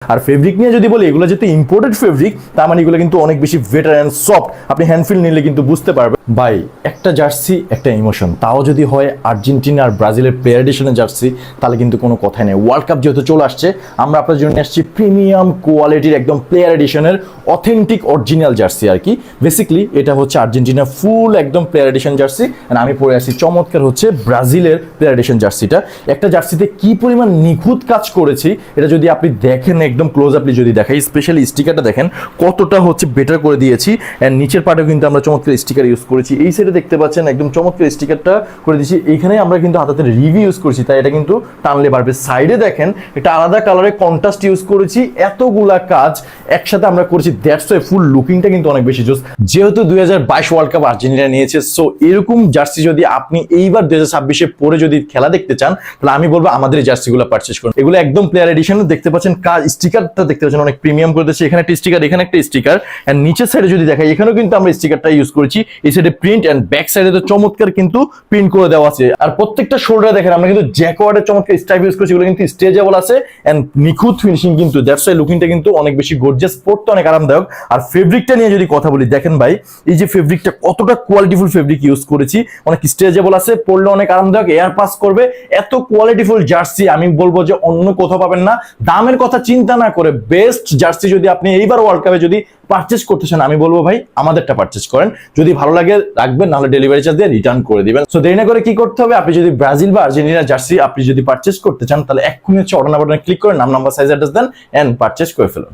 আর fabric নিয়ে যদি বলি, এগুলো যেহেতু ইম্পোর্টেড ফেব্রিক, তার মানে এগুলো কিন্তু অনেক বেশি বেটার অ্যান্ড সফট। আপনি হ্যান্ডফিল নিলে কিন্তু বুঝতে পারবেন। ভাই, একটা জার্সি একটা ইমোশন, তাও যদি হয় আর্জেন্টিনা আর ব্রাজিলের প্লেয়ার এডিশনের জার্সি, তাহলে কিন্তু কোনো কথাই নেই। ওয়ার্ল্ড কাপ যেহেতু চলে আসছে, আমরা আপনার জন্য আসছি প্রিমিয়াম কোয়ালিটির একদম প্লেয়ার এডিশনের অথেন্টিক অরিজিনাল জার্সি আর কি। বেসিক্যালি এটা হচ্ছে আর্জেন্টিনা ফুল একদম প্লেয়ার এডিশন জার্সি, আর আমি পরে আসছি চমৎকার হচ্ছে ব্রাজিলের প্লেয়ার এডিশন জার্সিটা। একটা জার্সিতে কি পরিমাণ নিখুঁত কাজ করেছি এটা যদি আপনি দেখেন, একদম ক্লোজ আপলি যদি দেখাই, স্পেশালি স্টিকারটা দেখেন কতটা হচ্ছে বেটার করে দিয়েছি। অ্যান্ড নিচের পার্টেও কিন্তু আমরা চমৎকার স্টিকার ইউজ করেছি। এই সাইডে দেখতে পাচ্ছেন একদম চমৎকার স্টিকারটা করে দিয়েছি। এইখানে আমরা কিন্তু হাতে রিভিউ ইউজ করেছি, তাই এটা কিন্তু টানলে বাড়বে। সাইডে দেখেন একটা আলাদা কালারের কন্ট্রাস্ট ইউজ করেছি। এতগুলা কাজ একসাথে আমরা করেছি, দ্যাটস ওয়াই ফুল লুকিংটা কিন্তু অনেক বেশি জোস। যেহেতু 2022 ওয়ার্ল্ড কাপ আর্জেন্টিনা নিয়েছে, সো এরকম জার্সি যদি আপনি এইবার 2026-এ পরে যদি খেলা দেখতে চান, তাহলে আমি বলবো আমাদের এই জার্সিগুলো পারচেজ করুন। এগুলো একদম প্লেয়ার এডিশন। দেখতে পাচ্ছেন কাজ, স্টিকারটা দেখতে পাচ্ছেন অনেক প্রিমিয়াম করে দিয়েছে। এখানে একটা স্টিকার, এখানে একটা স্টিকার, এন্ড নিচের সাইডে যদি দেখাই, এখানেও কিন্তু আমরা স্টিকারটা ইউজ করেছি। এই সাইডে প্রিন্ট এন্ড ব্যাক সাইডে তো চমৎকার কিন্তু প্রিন্ট করে দেওয়া আছে। আর প্রত্যেকটা শোল্ডারে দেখেন আমরা কিন্তু জ্যাকওয়ার্ডের চমৎকার স্ট্রাইপ ইউজ করেছি। এগুলো কিন্তু স্ট্রেচেবল আছে এন্ড নিখুঁত ফিনিশিং কিন্তু, দ্যাটস ওয়াই লুকিংটা কিন্তু অনেক বেশি গর্জিয়াস, পড়তে অনেক আরামদায়ক। আর ফেব্রিকটা নিয়ে যদি কথা বলি, দেখেন ভাই এই যে ফেব্রিকটা কতটা কোয়ালিটিফুল ফেব্রিক ইউজ করেছি, অনেক স্ট্রেচেবল আছে, পরলে অনেক আরামদায়ক, এয়ার পাস করবে। এত কোয়ালিটিফুল জার্সি আমি বলবো যে অন্য কোথাও পাবেন না। দামের কথা চিন্তা না করে বেস্ট জার্সি যদি আপনি এইবার ওয়ার্ল্ড কাপে যদি পারচেজ করতে চান, আমি বলবো ভাই আমাদেরটা পারচেজ করেন। যদি ভালো লাগে রাখবেন, নাহলে ডেলিভারি চার্জ দিয়ে রিটার্ন করে দিবেন। সো দেরি না করে কি করতে হবে, আপনি যদি ব্রাজিল বা আর্জেন্টিনা জার্সি আপনি যদি পারচেজ করতে চান, তাহলে এক্ষুনি হচ্ছে অর্ডার বাটনে ক্লিক করে নাম, number, size, address then and purchase করে ফেলুন।